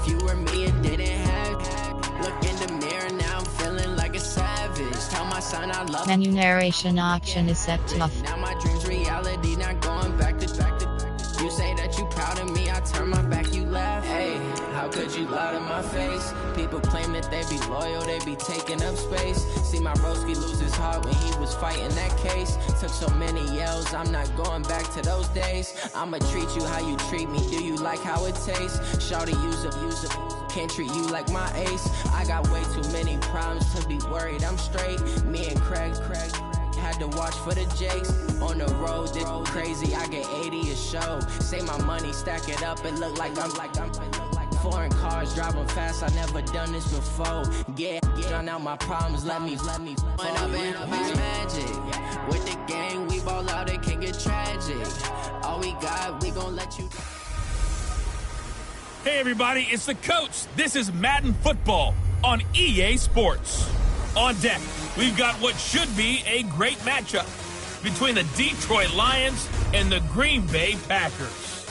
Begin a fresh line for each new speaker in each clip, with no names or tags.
If you were me, it didn't happen. Look in the mirror, now I'm feeling like a savage. Tell my son I love
Menu narration option is set to off.
Now my dreams reality, not going back to. You say that you proud of me, I turn my back, you laugh. Hey, how could you lie to my face? People claim that they be loyal, they be taking up space. See my broski lose his heart when he was fighting that case. Took so many yells, I'm not going back to those days. I'ma treat you how you treat me, do you like how it tastes? Shawty, use up, can't treat you like my ace. I got way too many problems to be worried, I'm straight. Me and Craig had to watch for the Jakes. On the road, this crazy, I get 80 a show. Say my money, stack it up, it look like I'm foreign cars, driving fast, I never done this before. Get on out my problems, let me When up and up is magic. With the gang, we ball out, it can get tragic. All we got, we gon' let you.
Hey everybody, it's the coach. This is Madden Football on EA Sports. On deck, we've got what should be a great matchup between the Detroit Lions and the Green Bay Packers.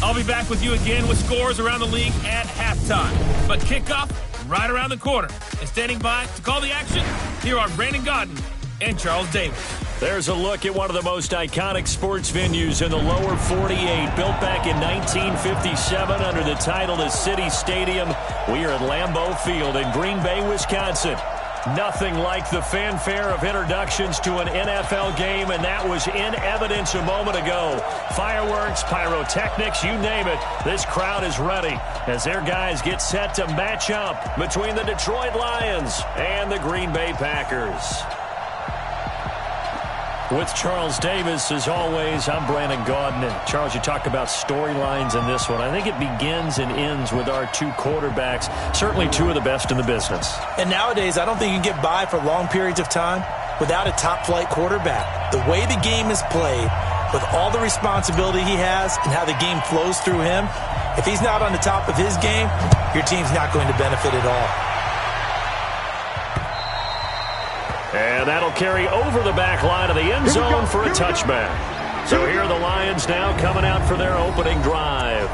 I'll be back with you again with scores around the league at halftime. But kickoff right around the corner. And standing by to call the action, here are Brandon Godden and Charles Davis.
There's a look at one of the most iconic sports venues in the lower 48, built back in 1957 under the title of City Stadium. We are at Lambeau Field in Green Bay, Wisconsin. Nothing like the fanfare of introductions to an NFL game, and that was in evidence a moment ago. Fireworks, pyrotechnics, you name it. This crowd is ready as their guys get set to match up between the Detroit Lions and the Green Bay Packers. With Charles Davis, as always, I'm Brandon Gaudin. And Charles, you talk about storylines in this one. I think it begins and ends with our two quarterbacks, certainly two of the best in the business.
And nowadays, I don't think you can get by for long periods of time without a top-flight quarterback. The way the game is played, with all the responsibility he has and how the game flows through him, if he's not on the top of his game, your team's not going to benefit at all.
And that'll carry over the back line of the end zone for a touchback. So here are the Lions now coming out for their opening drive.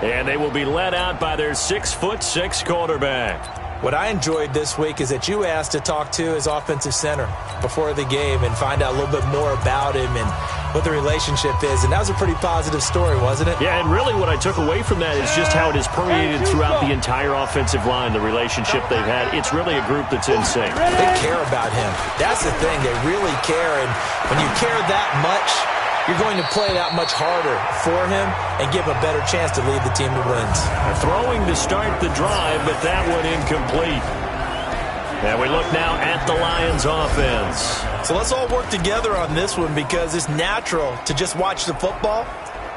And they will be led out by their 6'6" quarterback.
What I enjoyed this week is that you asked to talk to his offensive center before the game and find out a little bit more about him and what the relationship is. And that was a pretty positive story, wasn't it?
Yeah, and really what I took away from that is just how it has permeated throughout the entire offensive line, the relationship they've had. It's really a group that's in sync.
They care about him. That's the thing. They really care. And when you care that much, you're going to play that much harder for him and give a better chance to lead the team to wins.
Throwing to start the drive, but that one incomplete. And we look now at the Lions offense.
So let's all work together on this one because it's natural to just watch the football.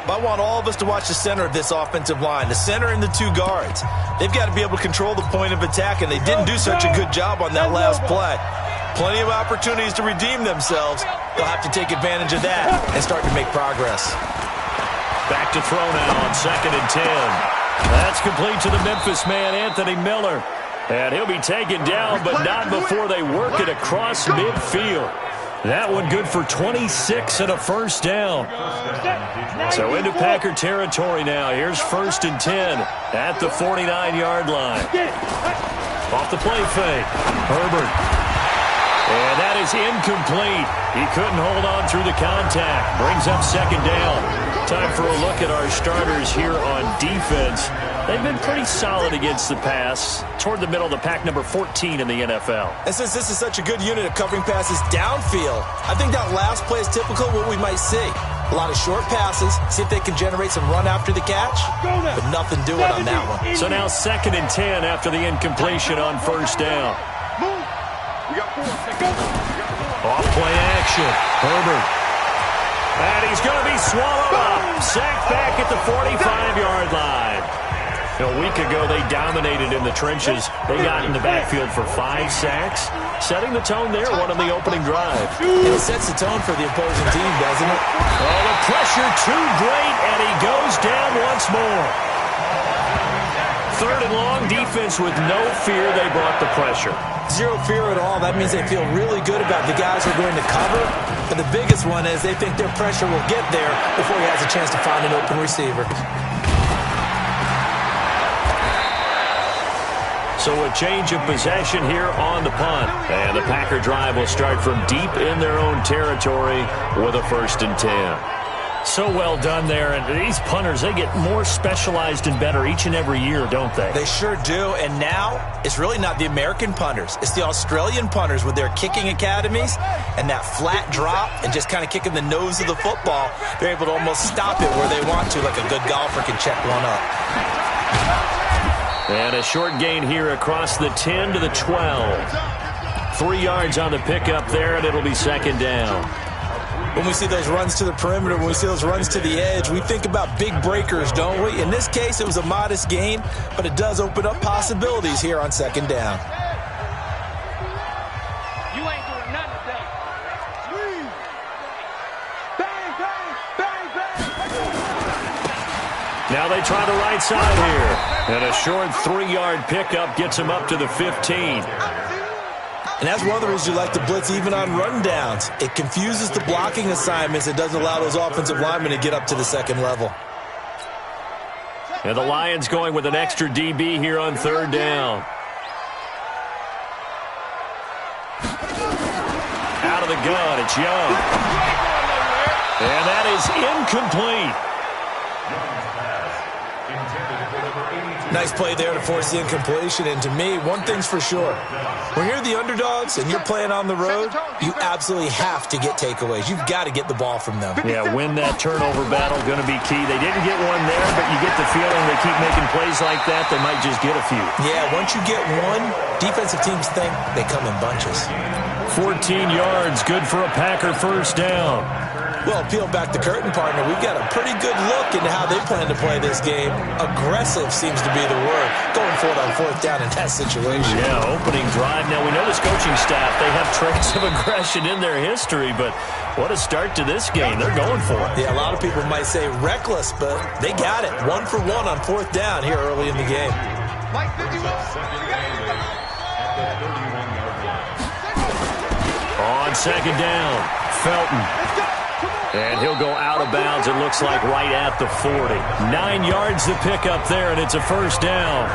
But I want all of us to watch the center of this offensive line, the center and the two guards. They've got to be able to control the point of attack, and they didn't do such a good job on that last play. Plenty of opportunities to redeem themselves. They'll have to take advantage of that and start to make progress.
Back to throw now on 2nd and 10. That's complete to the Memphis man, Anthony Miller. And he'll be taken down, but not before they work it across midfield. That one good for 26 and a first down. So into Packer territory now. Here's 1st and 10 at the 49-yard line. Off the play fake. Herbert. And that is incomplete. He couldn't hold on through the contact. Brings up 2nd down. Time for a look at our starters here on defense. They've been pretty solid against the pass. Toward the middle of the pack, number 14 in the NFL.
And since this is such a good unit of covering passes downfield, I think that last play is typical of what we might see. A lot of short passes, see if they can generate some run after the catch, but nothing doing on that one.
So now 2nd and 10 after the incompletion on 1st down. Off play action. Herbert. And he's going to be swallowed up. Sacked back at the 45-yard line. A week ago, they dominated in the trenches. They got in the backfield for 5 sacks. Setting the tone there, one on the opening drive.
It sets the tone for the opposing team, doesn't it?
Oh, the pressure too great, and he goes down once more. 3rd and long, defense with no fear. They brought the pressure.
Zero fear at all. That means they feel really good about the guys who are going to cover. But the biggest one is they think their pressure will get there before he has a chance to find an open receiver.
So a change of possession here on the punt. And the Packer drive will start from deep in their own territory with a 1st and 10. So well done there. And these punters, they get more specialized and better each and every year, don't they?
They sure do. And now it's really not the American punters. It's the Australian punters with their kicking academies and that flat drop and just kind of kicking the nose of the football. They're able to almost stop it where they want to, like a good golfer can check one up.
And a short gain here across the 10 to the 12. 3 yards on the pickup there, and it'll be 2nd down.
When we see those runs to the perimeter, when we see those runs to the edge, we think about big breakers, don't we? In this case, it was a modest gain, but it does open up possibilities here on 2nd down.
You ain't doing nothing today. Bang, bang, bang, bang.
Now they try the right side here. And a short 3-yard pickup gets him up to the 15.
And that's one of the reasons you like to blitz even on rundowns. It confuses the blocking assignments. It doesn't allow those offensive linemen to get up to the 2nd level.
And the Lions going with an extra DB here on 3rd down. Out of the gun, it's Young. And that is incomplete.
Nice play there to force the incompletion. And to me, one thing's for sure. When you're the underdogs and you're playing on the road, you absolutely have to get takeaways. You've got to get the ball from them.
Yeah, win that turnover battle, going to be key. They didn't get one there, but you get the feeling they keep making plays like that, they might just get a few.
Yeah, once you get one, defensive teams think they come in bunches.
14 yards, good for a Packer 1st down.
Well, peel back the curtain, partner. We've got a pretty good look into how they plan to play this game. Aggressive seems to be the word. Going for it on 4th down in that situation.
Yeah, opening drive. Now, we know this coaching staff, they have traits of aggression in their history, but what a start to this game. They're going for it.
Yeah, a lot of people might say reckless, but they got it. 1 for 1 on 4th down here early in the game.
On 2nd down, Felton. And he'll go out of bounds, it looks like, right at the 40. 9 yards to pick up there, and it's a 1st down.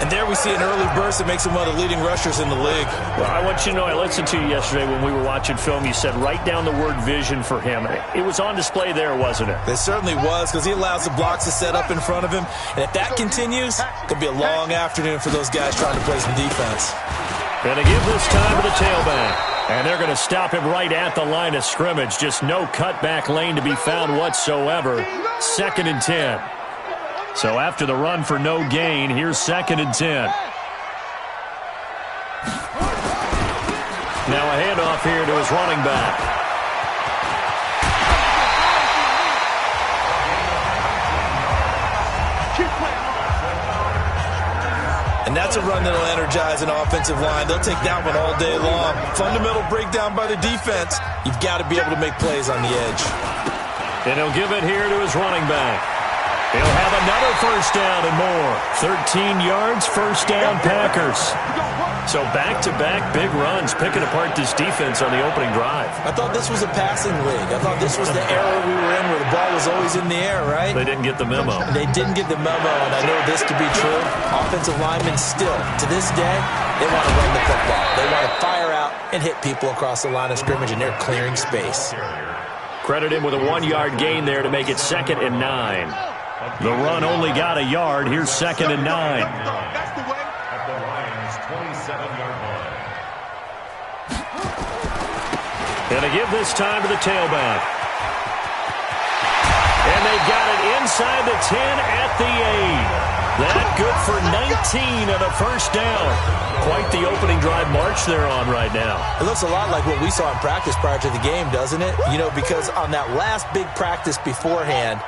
And there we see an early burst that makes him one of the leading rushers in the league.
Well, I want you to know, I listened to you yesterday when we were watching film. You said write down the word vision for him. It was on display there, wasn't it?
It certainly was, because he allows the blocks to set up in front of him. And if that continues, it could be a long afternoon for those guys trying to play some defense.
Going to give this time to the tailback. And they're going to stop him right at the line of scrimmage. Just no cutback lane to be found whatsoever. 2nd and 10. So after the run for no gain, here's 2nd and 10. Now a handoff here to his running back.
And that's a run that'll energize an offensive line. They'll take that one all day long. Fundamental breakdown by the defense. You've got to be able to make plays on the edge.
And he'll give it here to his running back. He'll have another 1st down and more. 13 yards, 1st down Packers. So back-to-back big runs, picking apart this defense on the opening drive.
I thought this was a passing league. I thought this was the era we were in where the ball was always in the air, right?
They didn't get the memo.
They didn't get the memo, and I know this to be true. Offensive linemen still, to this day, they want to run the football. They want to fire out and hit people across the line of scrimmage, and they're clearing space.
Credit him with a 1-yard gain there to make it 2nd and 9. The run only got a yard. Here's 2nd and 9.
That's the way.
At the Lions' 27-yard line.
And to give this time to the tailback. And they got it inside the 10 at the 8. That good for 19 and a 1st down. Quite the opening drive march they're on right now.
It looks a lot like what we saw in practice prior to the game, doesn't it? You know, because on that last big practice beforehand,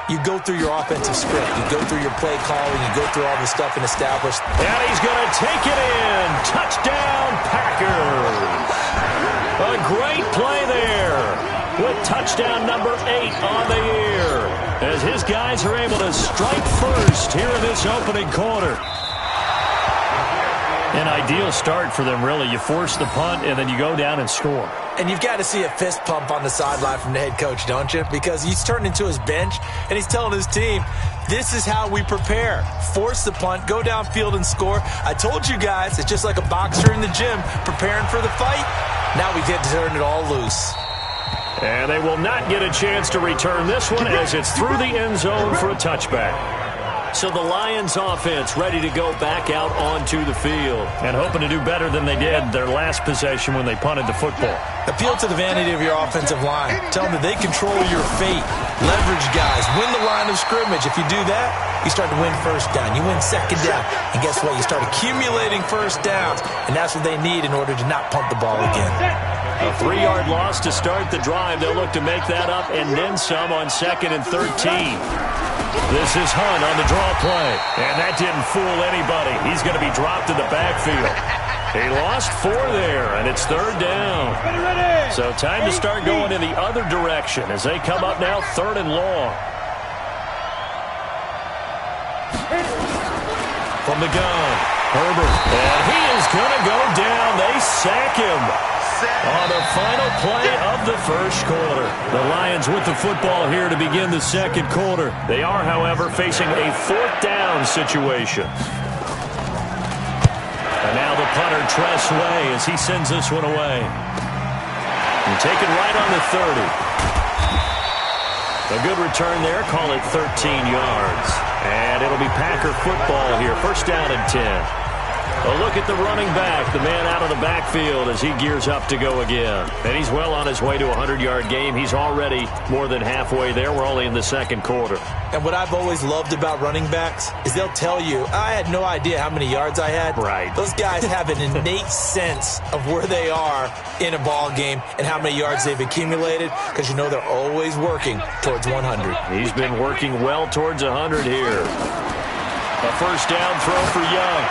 you go through your offensive script. You go through your play calling. You go through all the stuff and establish.
And he's going to take it in. Touchdown, Packers. A great play there with touchdown number 8 on the year as his guys are able to strike first here in this opening quarter. An ideal start for them, really. You force the punt, and then you go down and score.
And you've got to see a fist pump on the sideline from the head coach, don't you? Because he's turned into his bench, and he's telling his team, this is how we prepare. Force the punt, go downfield and score. I told you guys, it's just like a boxer in the gym preparing for the fight. Now we get to turn it all loose.
And they will not get a chance to return this one as it's through the end zone for a touchback. So the Lions offense ready to go back out onto the field and hoping to do better than they did their last possession when they punted the football.
Appeal to the vanity of your offensive line. Tell them that they control your fate. Leverage guys. Win the line of scrimmage. If you do that, you start to win first down. You win second down. And guess what? You start accumulating first downs. And that's what they need in order to not punt the ball again.
A 3-yard loss to start the drive. They'll look to make that up and then some on 2nd and 13. This is Hunt on the draw play. And that didn't fool anybody. He's going to be dropped in the backfield. He lost 4 there, and it's 3rd down. So time to start going in the other direction as they come up now 3rd and long. From the gun, Herbert. And he is going to go down. They sack him on the final play of the first quarter. The Lions with the football here to begin the second quarter. They are, however, facing a 4th down situation. And now the punter, Tress Way, as he sends this one away. And taken right on the 30. A good return there. Call it 13 yards. And it'll be Packer football here. 1st down and 10. A look at the running back, the man out of the backfield as he gears up to go again. And he's well on his way to a 100-yard game. He's already more than halfway there. We're only in the second quarter.
And what I've always loved about running backs is they'll tell you, I had no idea how many yards I had.
Right.
Those guys have an innate sense of where they are in a ball game and how many yards they've accumulated because you know they're always working towards 100.
He's been working well towards 100 here. A 1st down throw for Young.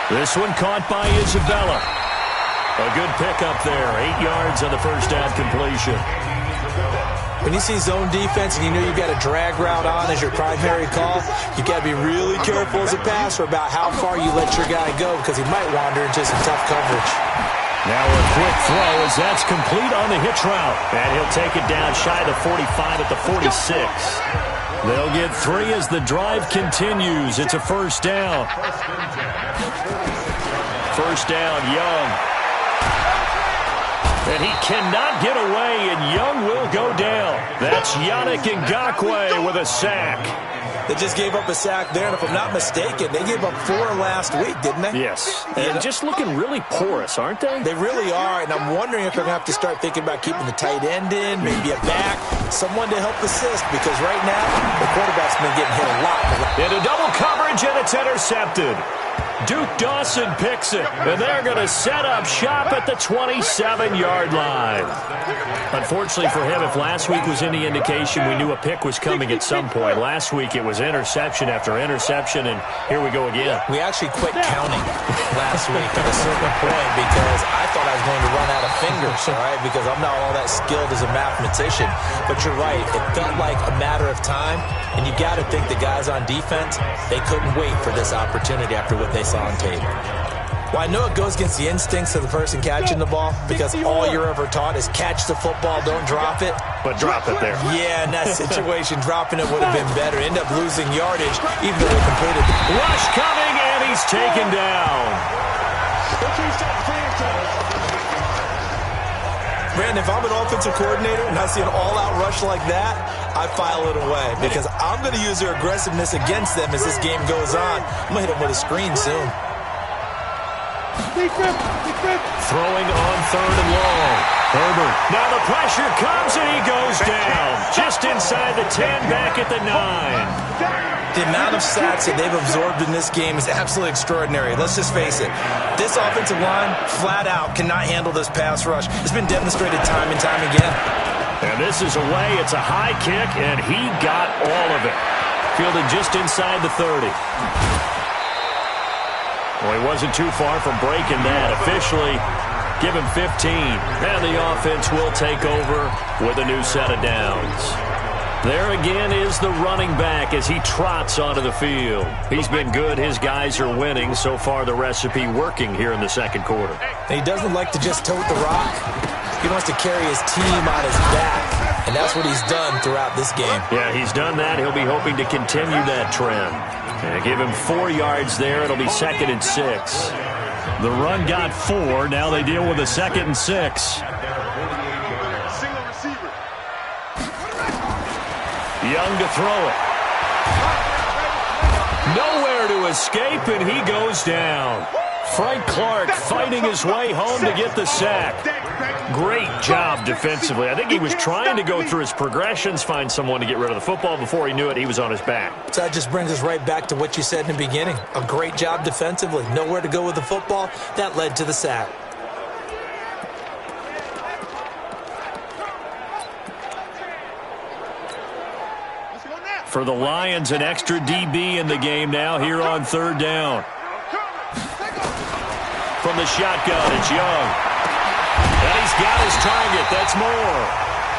This one caught by Isabella. A good pickup there. 8 yards on the 1st down completion.
When you see zone defense and you know you've got a drag route on as your primary call, you've got to be really careful as a passer about how far you let your guy go because he might wander into some tough coverage.
Now a quick throw as that's complete on the hitch route. And he'll take it down shy of the 45 at the 46. They'll get 3 as the drive continues. It's a 1st down. 1st down, Young. And he cannot get away, and Young will go down. That's Yannick Ngakoue with a sack.
They just gave up a sack there, and if I'm not mistaken, they gave up 4 last week, didn't they?
Yes. And just looking really porous, aren't they?
They really are, and I'm wondering if they're going to have to start thinking about keeping the tight end in, maybe a back, someone to help assist, because right now, the quarterback's been getting hit a lot.
Into double coverage, and it's intercepted. Duke Dawson picks it, and they're going to set up shop at the 27-yard line. Unfortunately for him, if last week was any indication, we knew a pick was coming at some point. Last week it was interception after interception, and here we go again.
We actually quit counting last week at a certain point because I thought I was going to run out of fingers, all right, because I'm not all that skilled as a mathematician. But you're right, it felt like a matter of time, and you got to think the guys on defense, they couldn't wait for this opportunity after what they saw on tape. Well, I know it goes against the instincts of the person catching the ball because all you're ever taught is catch the football, don't drop it.
But drop it there.
Yeah, in that situation, dropping it would have been better. End up losing yardage, even though they completed.
Rush coming, and he's taken down.
Brandon, if I'm an offensive coordinator and I see an all-out rush like that, I file it away because I'm going to use their aggressiveness against them as this game goes on. I'm going to hit them with a screen soon.
Throwing on 3rd and long. Herbert. Now the pressure comes and he goes down. Just inside the 10, back at the 9.
The amount of sacks that they've absorbed in this game is absolutely extraordinary. Let's just face it. This offensive line, flat out, cannot handle this pass rush. It's been demonstrated time and time again.
And this is away. It's a high kick, and he got all of it. Fielded just inside the 30. Well, he wasn't too far from breaking that. Officially, give him 15. And the offense will take over with a new set of downs. There again is the running back as he trots onto the field. He's been good. His guys are winning. So far, the recipe working here in the second quarter.
And he doesn't like to just tote the rock. He wants to carry his team on his back, and that's what he's done throughout this game.
Yeah, he's done that. He'll be hoping to continue that trend. And give him 4 yards there. It'll be 2nd and 6. The run got 4. Now they deal with a 2nd and 6.
Single receiver.
Young to throw it. Nowhere to escape, and he goes down. Frank Clark fighting his way home to get the sack. Great job defensively. I think he was trying to go through his progressions, find someone to get rid of the football. Before he knew it, he was on his back.
So that just brings us right back to what you said in the beginning. A great job defensively. Nowhere to go with the football. That led to the sack.
For the Lions, an extra DB in the game now here on 3rd down. From the shotgun, it's Young. And he's got his target. That's Moore.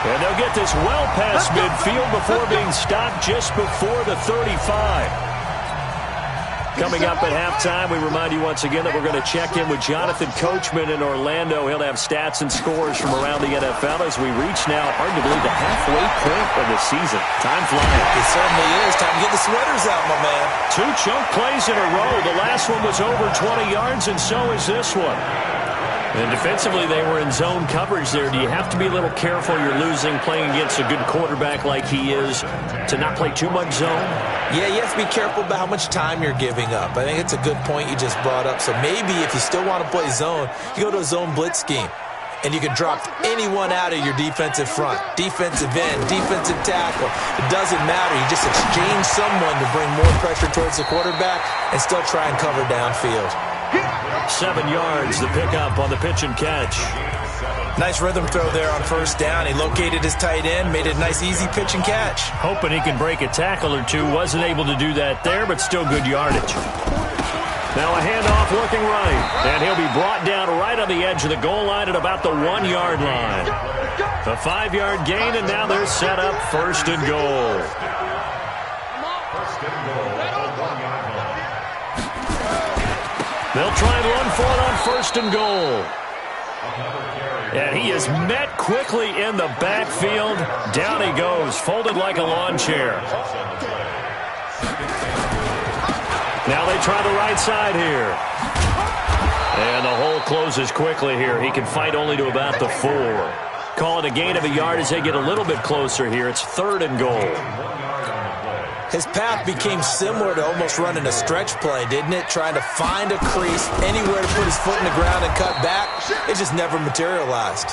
And they'll get this well past midfield before being stopped just before the 35. Coming up at halftime, we remind you once again that we're going to check in with Jonathan Coachman in Orlando. He'll have stats and scores from around the NFL as we reach now, hard to believe, the halfway point of the season. Time flying.
It certainly is. Time to get the sweaters out, my man.
2 chunk plays in a row. The last one was over 20 yards, and so is this one. And defensively, they were in zone coverage there. Do you have to be a little careful? You're losing, playing against a good quarterback like he is, to not play too much zone?
Yeah, you have to be careful about how much time you're giving up. I think it's a good point you just brought up. So maybe if you still want to play zone, you go to a zone blitz scheme. And you can drop anyone out of your defensive front. Defensive end, defensive tackle. It doesn't matter. You just exchange someone to bring more pressure towards the quarterback and still try and cover downfield.
7 yards, the pickup on the pitch and catch.
Nice rhythm throw there on 1st down. He located his tight end, made it a nice easy pitch and catch.
Hoping he can break a tackle or two. Wasn't able to do that there, but still good yardage. Now a handoff looking right. And he'll be brought down right on the edge of the goal line at about the 1 yard line. A 5-yard gain, and now they're set up 1st and goal. They'll try and run for it on 1st and goal. And he is met quickly in the backfield. Down he goes, folded like a lawn chair. Now they try the right side here. And the hole closes quickly here. He can fight only to about the 4. Call it a gain of a yard as they get a little bit closer here. It's 3rd and goal.
His path became similar to almost running a stretch play, didn't it? Trying to find a crease, anywhere to put his foot in the ground and cut back. It just never materialized.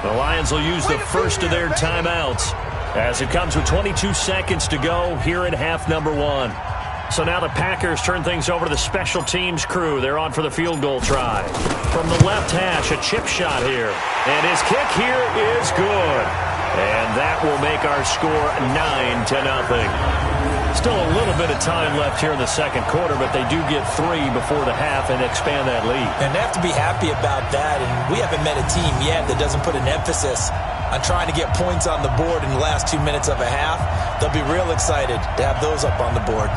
The Lions will use the first of their timeouts as it comes with 22 seconds to go here in half number 1. So now the Packers turn things over to the special teams crew. They're on for the field goal try. From the left hash, a chip shot here. And his kick here is good. And that will make our score 9-0. Still a little bit of time left here in the second quarter, but they do get 3 before the half and expand that lead.
And they have to be happy about that. And we haven't met a team yet that doesn't put an emphasis on trying to get points on the board in the last 2 minutes of a half. They'll be real excited to have those up on the board.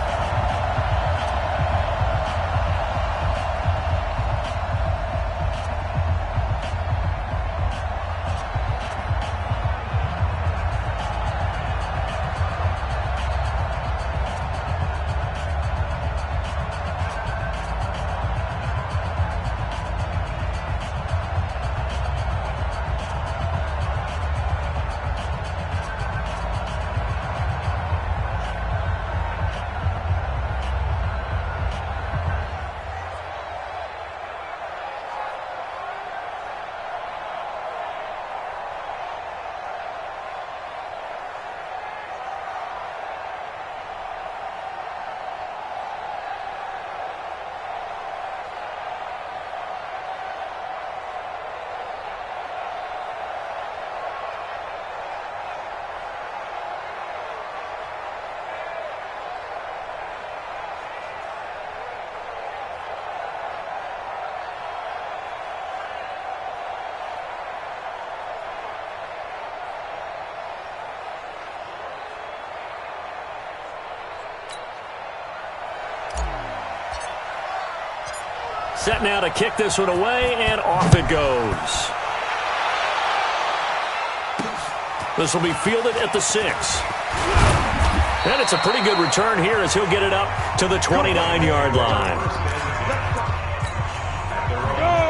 Set now to kick this one away, and off it goes.
This will be fielded at the 6. And it's a pretty good return here as he'll get it up to the 29-yard line.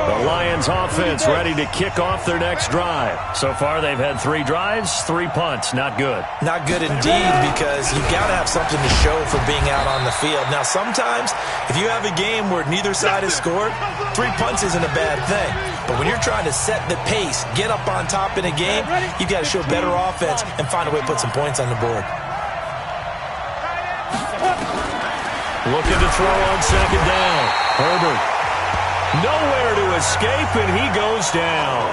The Lions offense ready to kick off their next drive. So far they've had 3 drives, 3 punts. Not good.
Not good indeed, because you've got to have something to show for being out on the field. Now sometimes if you have a game where neither side has scored, 3 punts isn't a bad thing. But when you're trying to set the pace, get up on top in a game, you've got to show better offense and find a way to put some points on the board.
Looking to throw on second down. Herbert. Nowhere to escape, and he goes down.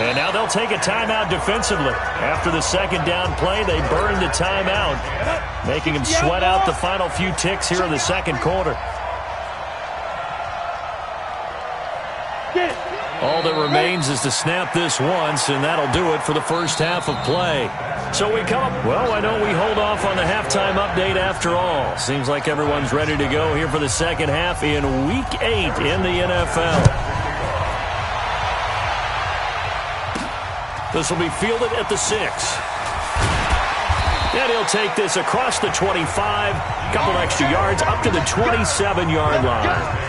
And now they'll take a timeout defensively. After the second down play, they burned the timeout, making him sweat out the final few ticks here in the second quarter. All that remains is to snap this once, and that'll do it for the first half of play. So we come up. Well, why don't we hold off on the halftime update after all? Seems like everyone's ready to go here for the second half in Week 8 in the NFL. This will be fielded at the 6. And he'll take this across the 25, couple extra yards up to the 27-yard line.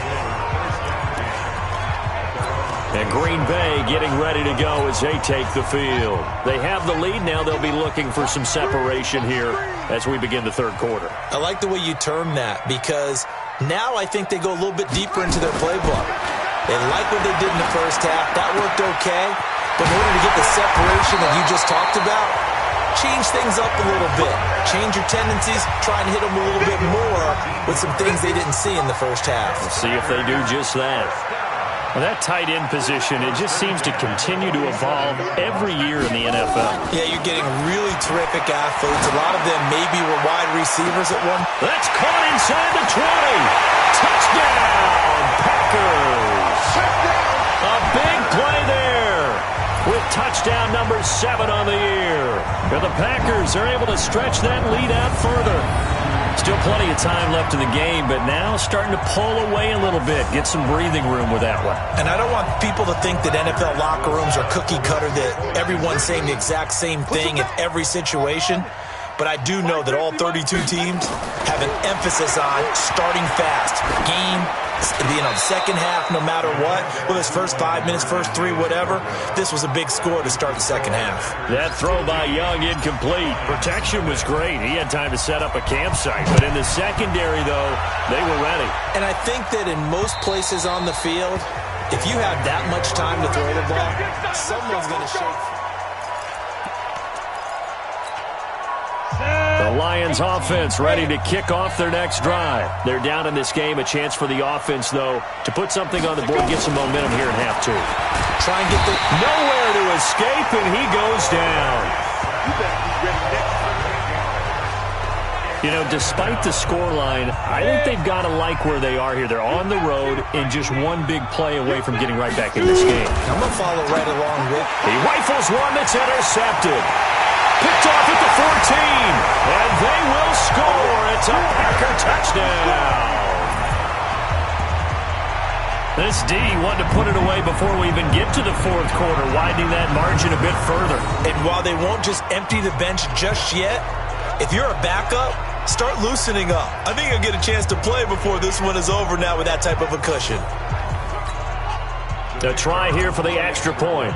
And Green Bay getting ready to go as they take the field. They have the lead now. They'll be looking for some separation here as we begin the third quarter.
I like the way you term that, because now I think they go a little bit deeper into their playbook. They like what they did in the first half. That worked okay. But in order to get the separation that you just talked about, change things up a little bit. Change your tendencies. Try and hit them a little bit more with some things they didn't see in the first half.
We'll see if they do just that. Well, that tight end position, it just seems to continue to evolve every year in the NFL.
Yeah, you're getting really terrific athletes. A lot of them maybe were wide receivers at one.
That's caught inside the 20. Touchdown, Packers. A big play there with touchdown number 7 on the year. And the Packers are able to stretch that lead out further. Still plenty of time left in the game, but now starting to pull away a little bit. Get some breathing room with that one.
And I don't want people to think that NFL locker rooms are cookie cutter, that everyone's saying the exact same thing in every situation. But I do know that all 32 teams have an emphasis on starting fast. Game, second half, no matter what. Whether it's first 5 minutes, first 3, whatever. This was a big score to start the second half.
That throw by Young incomplete. Protection was great. He had time to set up a campsite. But in the secondary, though, they were ready.
And I think that in most places on the field, if you have that much time to throw the ball, someone's going to shake.
The Lions offense ready to kick off their next drive. They're down in this game. A chance for the offense, though, to put something on the board, get some momentum here in half 2.
Try and get the...
Nowhere to escape, and he goes down. You know, despite the scoreline, I think they've got to like where they are here. They're on the road and just one big play away from getting right back in this game.
I'm going to follow right along with.
He rifles one that's intercepted. Picked off at the 14, and they will score. It's a Packer touchdown. This D wanted to put it away before we even get to the fourth quarter, widening that margin a bit further.
And while they won't just empty the bench just yet, if you're a backup, start loosening up. I think you'll get a chance to play before this one is over now with that type of a cushion.
A try here for the extra point.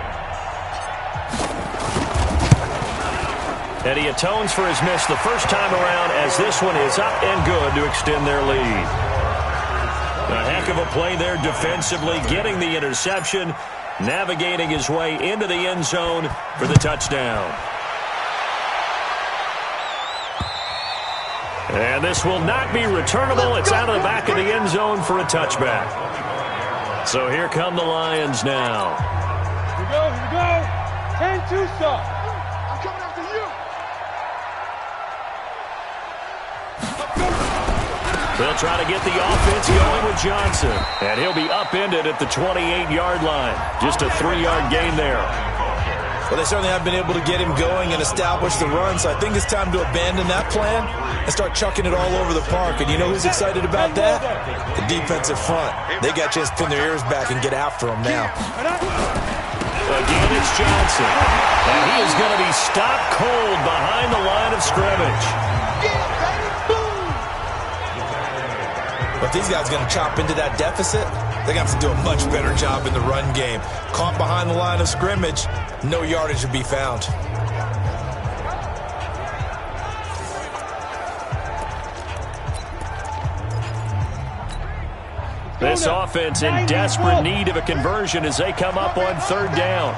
And he atones for his miss the first time around as this one is up and good to extend their lead. A heck of a play there defensively, getting the interception, navigating his way into the end zone for the touchdown. And this will not be returnable. It's out of the back of the end zone for a touchback. So here come the Lions now.
Here we go. 10-2 stop.
They'll try to get the offense going with Johnson. And he'll be upended at the 28-yard line. Just a 3-yard gain there.
Well, they certainly have been able to get him going and establish the run, so I think it's time to abandon that plan and start chucking it all over the park. And you know who's excited about that? The defensive front. They got a chance to pin their ears back and get after him now.
Again, it's Johnson. And he is going to be stopped cold behind the line of scrimmage.
But these guys are going to chop into that deficit. They're going to have to do a much better job in the run game. Caught behind the line of scrimmage, no yardage to be found.
This offense in desperate need of a conversion as they come up on third down.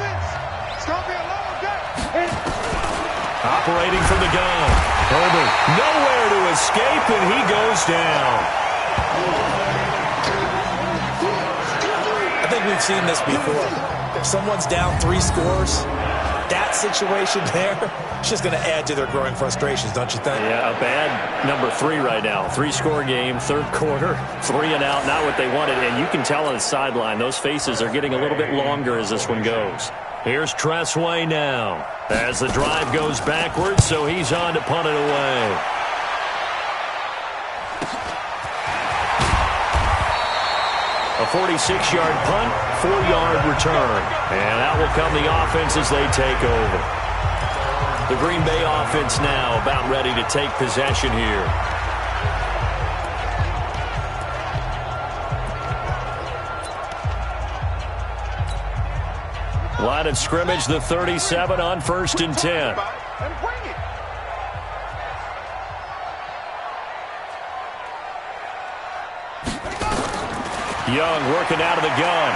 Operating from the gun. Herbert nowhere to escape, and he goes down.
I think we've seen this before. If someone's down 3 scores, that situation there, it's just going to add to their growing frustrations, don't you think?
Yeah, a bad number 3 right now. 3-score game, third quarter, 3 and out, not what they wanted. And you can tell on the sideline, those faces are getting a little bit longer as this one goes. Here's Tressway now as the drive goes backwards, so he's on to punt it away. A 46-yard punt, 4-yard return. And that will come the offense as they take over. The Green Bay offense now about ready to take possession here. Line of scrimmage, the 37 on 1st and 10. Young working out of the gun.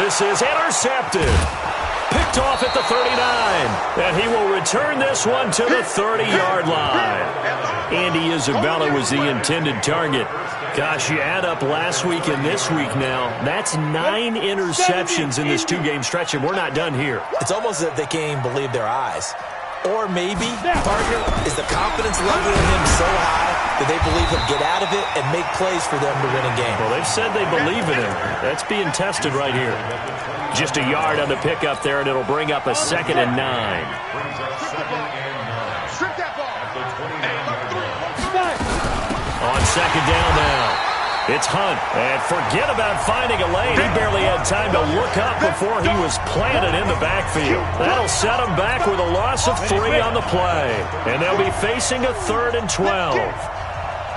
This is intercepted. Picked off at the 39. And he will return this one to the 30-yard line. Andy Isabella was the intended target. Gosh, you add up last week and this week now, that's 9 interceptions in this 2-game stretch, and we're not done here.
It's almost as if they can't even believe their eyes. Or maybe, partner, is the confidence level in him so high that they believe he'll get out of it and make plays for them to win a game.
Well, they've said they believe in him. That's being tested right here. Just a yard on the pickup there, and it'll bring up a 2nd and 9. On 2nd down now. It's Hunt, and forget about finding a lane. He barely had time to look up before he was planted in the backfield. That'll set him back with a loss of 3 on the play, and they'll be facing a 3rd and 12.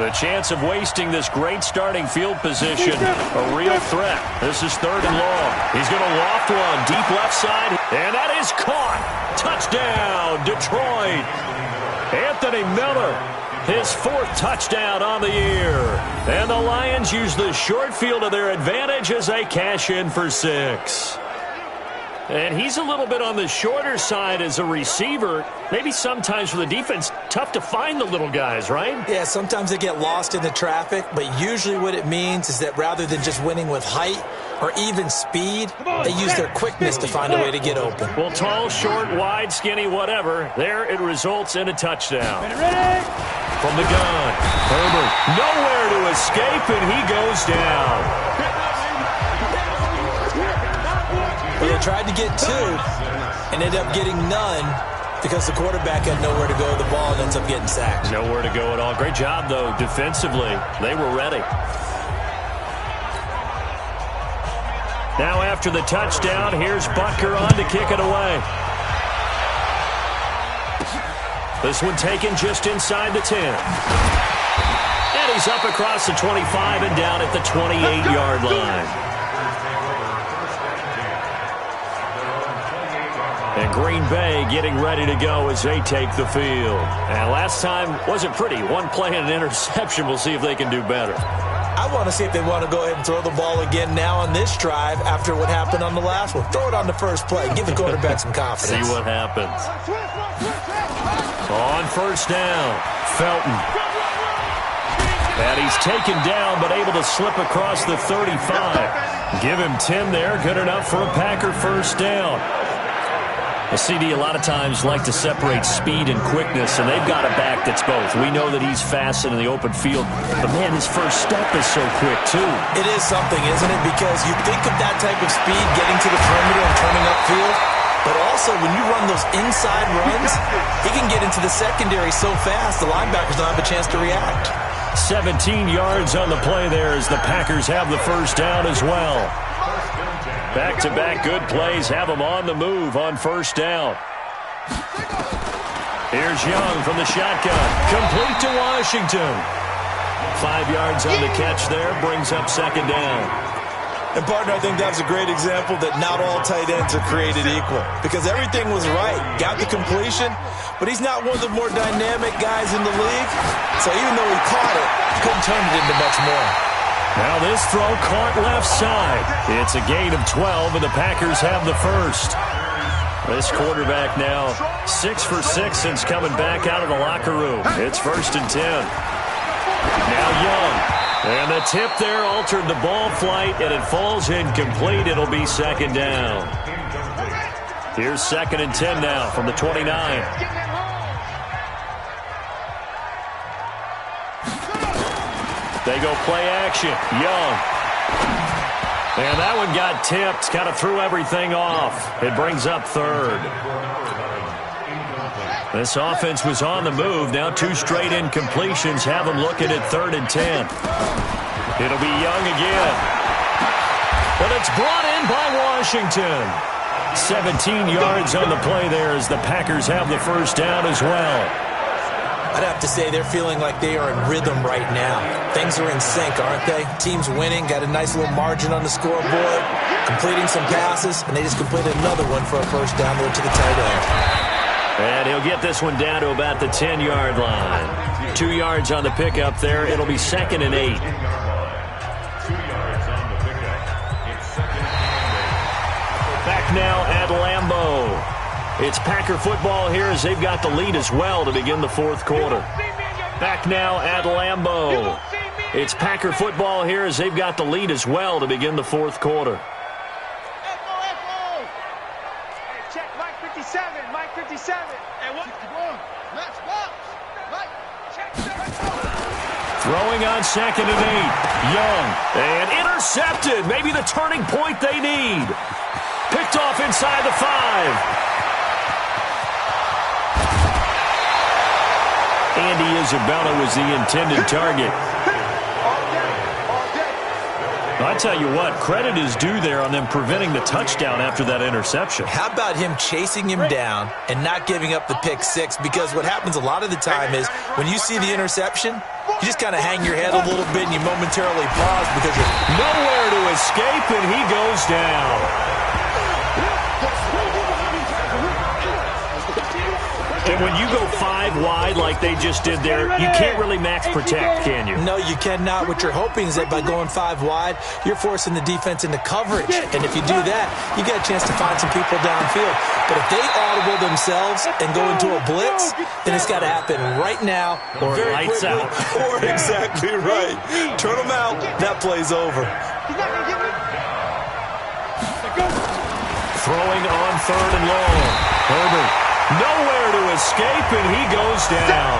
The chance of wasting this great starting field position, a real threat. This is 3rd and long. He's going to loft one deep left side, and that is caught. Touchdown, Detroit. Anthony Miller. His 4th touchdown on the year. And the Lions use the short field to their advantage as they cash in for 6. And he's a little bit on the shorter side as a receiver. Maybe sometimes for the defense, tough to find the little guys, right?
Yeah, sometimes they get lost in the traffic, but usually what it means is that rather than just winning with height or even speed, they use their quickness to find a way to get open.
Well, tall, short, wide, skinny, whatever, there it results in a touchdown. From the gun, Herbert nowhere to escape, and he goes down.
Well, they tried to get 2 and ended up getting none because the quarterback had nowhere to go with the ball and ends up getting sacked.
Nowhere to go at all. Great job, though, defensively. They were ready. Now after the touchdown, here's Butker on to kick it away. This one taken just inside the 10. And he's up across the 25 and down at the 28-yard line. And Green Bay getting ready to go as they take the field. And last time wasn't pretty. 1 play and an interception. We'll see if they can do better.
I want to see if they want to go ahead and throw the ball again now on this drive after what happened on the last one. Throw it on the first play. Give the quarterback some confidence.
See what happens. On 1st down, Felton. And he's taken down but able to slip across the 35. Give him 10 there. Good enough for a Packer 1st down. The CD a lot of times like to separate speed and quickness, and they've got a back that's both. We know that he's fast in the open field, but, man, his first step is so quick, too.
It is something, isn't it? Because you think of that type of speed getting to the perimeter and turning upfield, but also when you run those inside runs, he can get into the secondary so fast the linebackers don't have a chance to react.
17 yards on the play there as the Packers have the 1st down as well. Back-to-back good plays have them on the move on first down. Here's Young from the shotgun. Complete to Washington. 5 yards on the catch there. Brings up second down.
And, partner, I think that was a great example that not all tight ends are created equal. Because everything was right. Got the completion, but he's not one of the more dynamic guys in the league. So even though he caught it, couldn't turn it into much more.
Now this throw caught left side. It's a gain of 12, and the Packers have the first. This quarterback now 6 for 6 since coming back out of the locker room. It's 1st and 10. Now Young. And the tip there altered the ball flight, and it falls incomplete. It'll be second down. Here's 2nd and 10 now from the 29. They go play action. Young. And that one got tipped. Kind of threw everything off. It brings up 3rd. This offense was on the move. Now 2 straight incompletions have them looking at 3rd and 10. It'll be Young again. But it's brought in by Washington. 17 yards on the play there as the Packers have the first down as well.
I'd have to say they're feeling like they are in rhythm right now. Things are in sync, aren't they? Team's winning, got a nice little margin on the scoreboard, completing some passes, and they just completed another one for a first down there to the tight end.
And he'll get this one down to about the 10-yard line. 2 yards on the pickup there. It'll be 2nd and 8.
2 yards on the pickup. It's 2nd and 8.
Back now at Lambeau. It's Packer football here as they've got the lead as well to begin the 4th quarter. Back now at Lambeau. It's Packer football here as they've got the lead as well to begin the 4th quarter.
Check Mike 57, Mike 57. Hey, what? Let's box. Mike, check.
Throwing on 2nd and 8. Young. And intercepted. Maybe the turning point they need. Picked off inside the 5. Andy Isabella was the intended target. I tell you what, credit is due there on them preventing the touchdown after that interception.
How about him chasing him down and not giving up the pick 6? Because what happens a lot of the time is when you see the interception, you just kind of hang your head a little bit and you momentarily pause because you're
nowhere to escape, and he goes down. And when you go 5 wide like they just did there, you can't really max protect, can you?
No, you cannot. What you're hoping is that by going 5 wide, you're forcing the defense into coverage. And if you do that, you get a chance to find some people downfield. But if they audible themselves and go into a blitz, then it's got to happen right now or
lights out.
Or exactly right. Turn them out. That play's over.
Throwing on 3rd and long. Herbert. Nowhere to escape, and he goes down.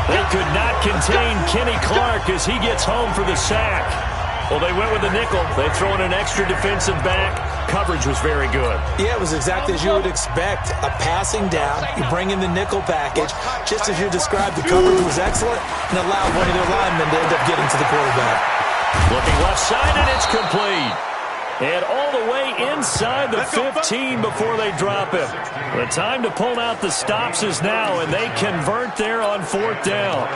They could not contain Kenny Clark as he gets home for the sack. Well, they went with the nickel. They throw in an extra defensive back. Coverage was very good.
Yeah, it was exactly as you would expect. A passing down. You bring in the nickel package. Just as you described, the coverage was excellent and allowed one of their linemen to end up getting to the quarterback.
Looking left side, and it's complete. And all the way inside the 15 before they drop him. The time to pull out the stops is now, and they convert there on 4th down.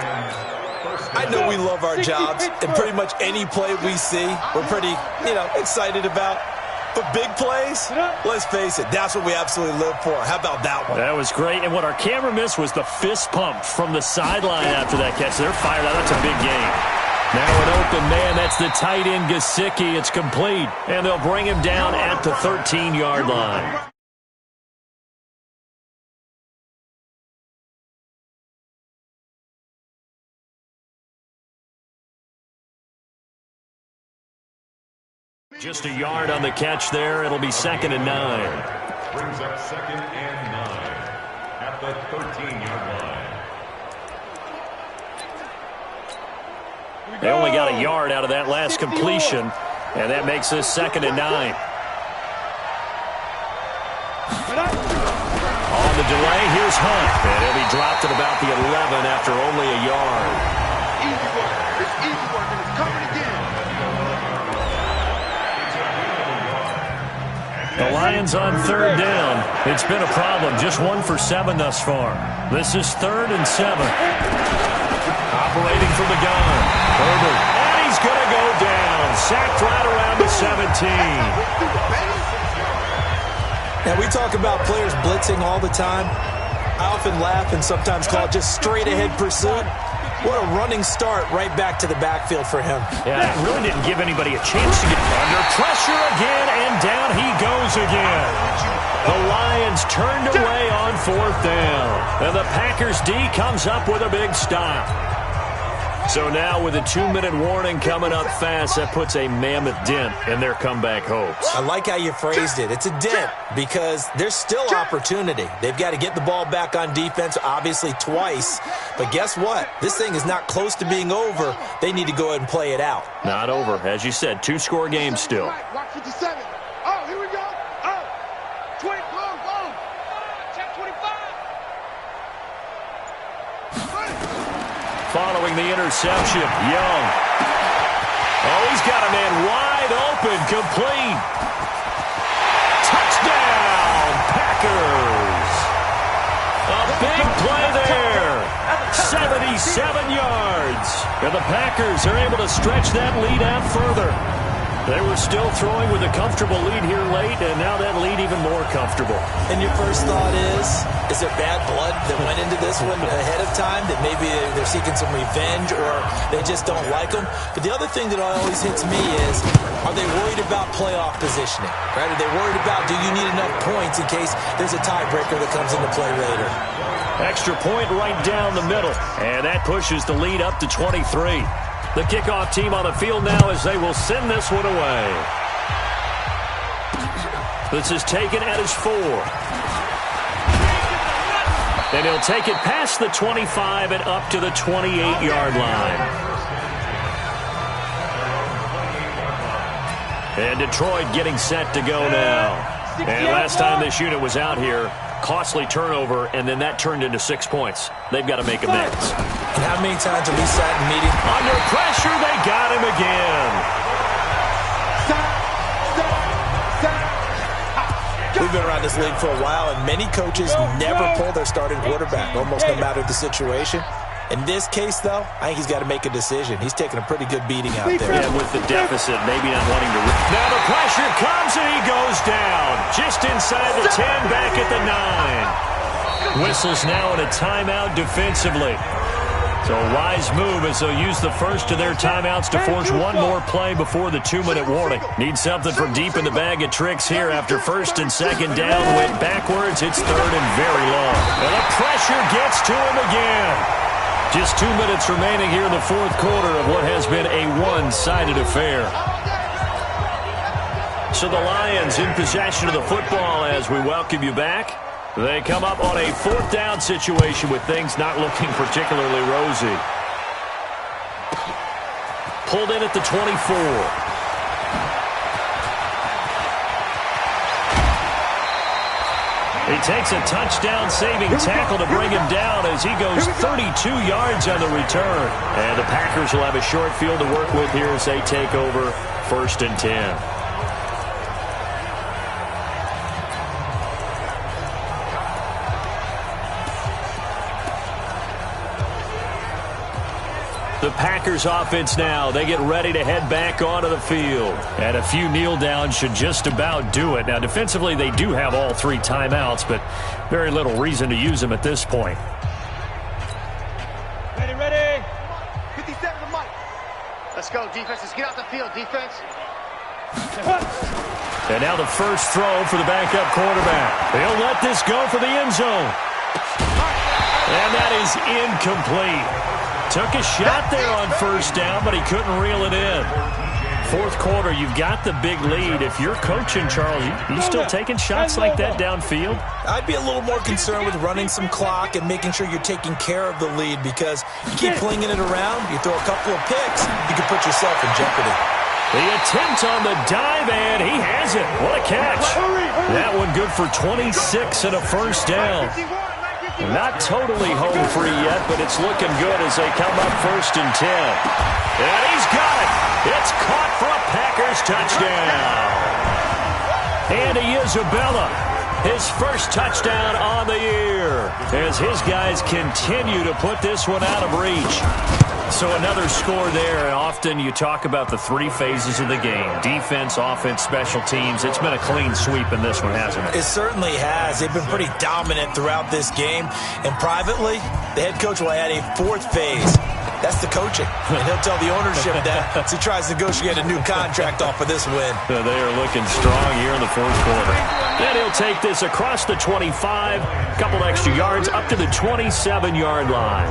I know we love our jobs, and pretty much any play we see, we're pretty, excited about. But big plays, let's face it, that's what we absolutely live for. How about that one?
That was great, and what our camera missed was the fist pump from the sideline after that catch. They're fired out. That's a big game. Now an open man, that's the tight end Gesicki. It's complete, and they'll bring him down at the 13-yard line. Just a yard on the catch there. It'll be 2nd and 9.
Brings up 2nd and 9 at the 13-yard line.
They only got a yard out of that last completion, and that makes this 2nd and 9. On the delay, here's Hunt, and he'll be dropped at about the 11 after only a yard.
Easy work. It's easy work, and it's coming again.
stands on third down. It's been a problem. Just 1 for 7 thus far. This is 3rd and 7. Operating from the gun. Herbert. And he's going to go down. Sacked right around the 17.
Now, we talk about players blitzing all the time. I often laugh and sometimes call it just straight-ahead pursuit. What a running start right back to the backfield for him.
Yeah, it really didn't give anybody a chance to get under pressure again, and down he goes again. The Lions turned away on 4th down, and the Packers D comes up with a big stop. So now with a 2-minute warning coming up fast, that puts a mammoth dent in their comeback hopes.
I like how you phrased it. It's a dent because there's still opportunity. They've got to get the ball back on defense, obviously twice. But guess what? This thing is not close to being over. They need to go ahead and play it out.
Not over. As you said, 2-score game still.
Watch 57. Oh, here we go. Oh, 20, boom. Check 25.
Following the interception, Young. Oh, he's got a man wide open, complete. Touchdown, Packers. A big play there. 77 yards. And the Packers are able to stretch that lead out further. They were still throwing with a comfortable lead here late, and now that lead even more comfortable.
And your first thought is there bad blood that went into this one ahead of time, that maybe they're seeking some revenge or they just don't like them? But the other thing that always hits me is, are they worried about playoff positioning? Right? Are they worried about, do you need enough points in case there's a tiebreaker that comes into play later?
Extra point right down the middle, and that pushes the lead up to 23. The kickoff team on the field now as they will send this one away. This is taken at his 4. And he'll take it past the 25 and up to the 28-yard line. And Detroit getting set to go now. And last time this unit was out here, costly turnover, and then that turned into 6 points. They've got to make amends.
And how many times have we sat in meeting?
Under pressure, they got him again.
We've been around this league for a while, and many coaches never pull their starting quarterback, almost no matter the situation. In this case, though, I think he's got to make a decision. He's taking a pretty good beating out there.
Yeah, with the deficit, maybe not wanting to... Now the pressure comes, and he goes down. Just inside the 10, back at the 9. Whistles now in a timeout defensively. So a wise move as they'll use the first of their timeouts to force one more play before the 2-minute warning. Need something from deep in the bag of tricks here after 1st and 2nd down. Went backwards. It's 3rd and very long. And the pressure gets to him again. Just 2 minutes remaining here in the 4th quarter of what has been a one-sided affair. So the Lions in possession of the football as we welcome you back. They come up on a 4th down situation with things not looking particularly rosy. Pulled in at the 24. He takes a touchdown-saving tackle to bring him down as he goes 32 yards on the return. And the Packers will have a short field to work with here as they take over 1st and 10. The Packers offense now, they get ready to head back onto the field. And a few kneel downs should just about do it. Now, defensively, they do have all 3 timeouts, but very little reason to use them at this point.
Ready. 57 to Mike. Let's go, defense. Let's get out the field, defense.
And now the first throw for the backup quarterback. He'll let this go for the end zone. And that is incomplete. Took a shot there on 1st down, but he couldn't reel it in. 4th quarter, you've got the big lead. If you're coaching, Charles, you still taking shots like that downfield?
I'd be a little more concerned with running some clock and making sure you're taking care of the lead, because you keep flinging it around, you throw a couple of picks, you can put yourself in jeopardy.
The attempt on the dive, and he has it. What a catch. That one good for 26 and a 1st down. Not totally home free yet, but it's looking good as they come up 1st and 10. And he's got it. It's caught for a Packers touchdown. And Isabella, his first touchdown on the year, as his guys continue to put this one out of reach. So another score there. Often you talk about the three phases of the game: defense, offense, special teams. It's been a clean sweep in this one, hasn't it?
It certainly has. They've been pretty dominant throughout this game. And privately, the head coach will add a fourth phase. That's the coaching. And he'll tell the ownership that as he tries to negotiate a new contract off of this win.
They are looking strong here in the fourth quarter. Then he'll take this across the 25, a couple extra yards, up to the 27-yard line.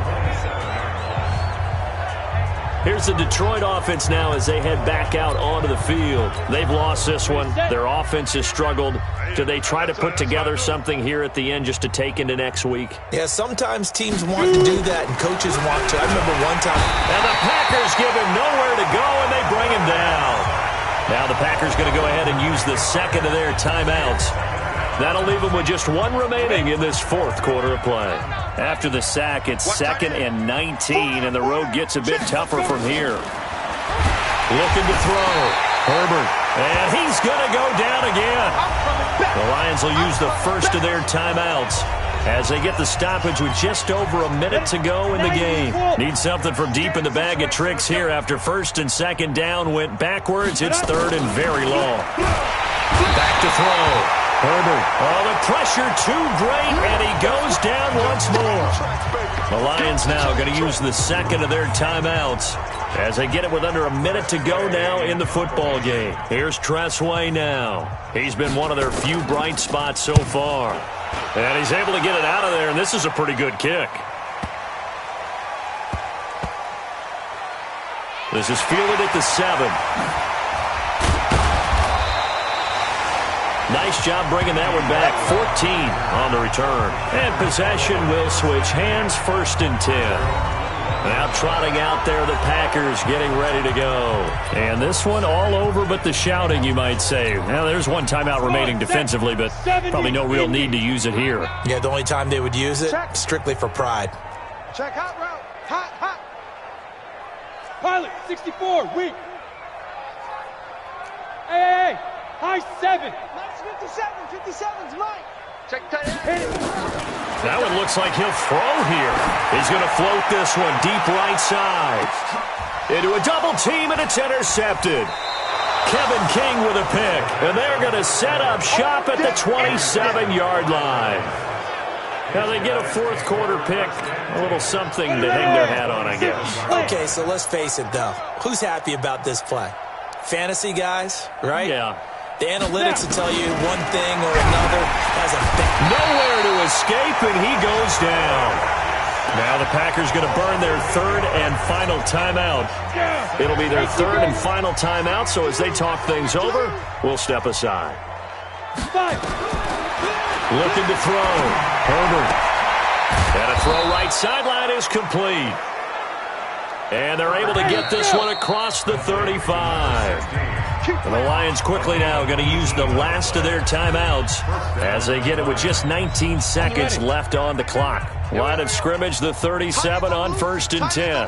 Here's the Detroit offense now as they head back out onto the field. They've lost this one. Their offense has struggled. Do they try to put together something here at the end just to take into next week?
Yeah, sometimes teams want to do that and coaches want to. I remember one time.
And the Packers give him nowhere to go, and they bring him down. Now the Packers going to go ahead and use the second of their timeouts. That'll leave them with just one remaining in this fourth quarter of play. After the sack, it's 2nd and 19, and the road gets a bit tougher from here. Looking to throw. Herbert. And he's going to go down again. The Lions will use the first of their timeouts as they get the stoppage with just over a minute to go in the game. Need something from deep in the bag of tricks here after first and second down went backwards. It's third and very long. Back to throw. Herbert. Oh, the pressure too great, and he goes down once more. The Lions now going to use the second of their timeouts as they get it with under a minute to go now in the football game. Here's Tressway now. He's been one of their few bright spots so far. And he's able to get it out of there, and this is a pretty good kick. This is fielded at the 7. Nice job bringing that one back. 14 on the return. And possession will switch hands, 1st and 10. Now trotting out there, the Packers getting ready to go. And this one all over but the shouting, you might say. Now, there's one timeout remaining defensively, but probably no real need to use it here.
Yeah, the only time they would use it, strictly for pride.
Check hot route. Hot, hot. Pilot, 64, weak. Hey, high 7. 57's Mike. Check tight end.
That one looks like he'll throw here. He's going to float this one deep right side. Into a double team, and it's intercepted. Kevin King with a pick. And they're going to set up shop at the 27-yard line. Now they get a fourth quarter pick. A little something to hang their hat on, I guess.
Okay, so let's face it, though. Who's happy about this play? Fantasy guys, right?
Yeah.
The analytics will tell you one thing or another has a bet.
Nowhere to escape, and he goes down. Now the Packers going to burn their third and final timeout. It'll be their third and final timeout, so as they talk things over, we'll step aside. Looking to throw. Herbert. And a throw right sideline is complete. And they're able to get this one across the 35. And the Lions quickly now going to use the last of their timeouts as they get it with just 19 seconds left on the clock. Line of scrimmage, the 37 on 1st and 10.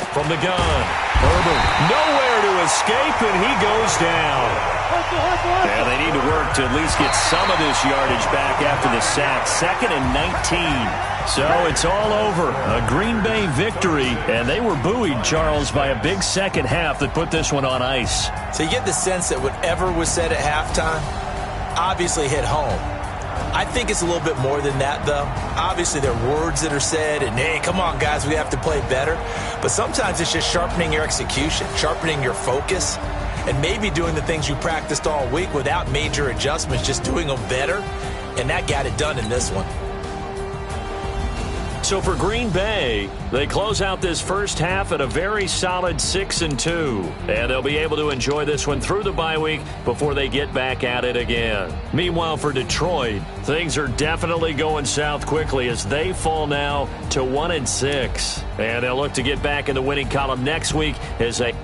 From the gun, Herbert, nowhere to escape, and he goes down. Yeah, they need to work to at least get some of this yardage back after the sack. 2nd and 19. So it's all over. A Green Bay victory, and they were buoyed, Charles, by a big second half that put this one on ice.
So you get the sense that whatever was said at halftime obviously hit home. I think it's a little bit more than that, though. Obviously, there are words that are said, and, hey, come on, guys, we have to play better. But sometimes it's just sharpening your execution, sharpening your focus, and maybe doing the things you practiced all week without major adjustments, just doing them better. And that got it done in this one.
So for Green Bay, they close out this first half at a very solid 6-2. And they'll be able to enjoy this one through the bye week before they get back at it again. Meanwhile, for Detroit, things are definitely going south quickly as they fall now to 1-6. And they'll look to get back in the winning column next week as they...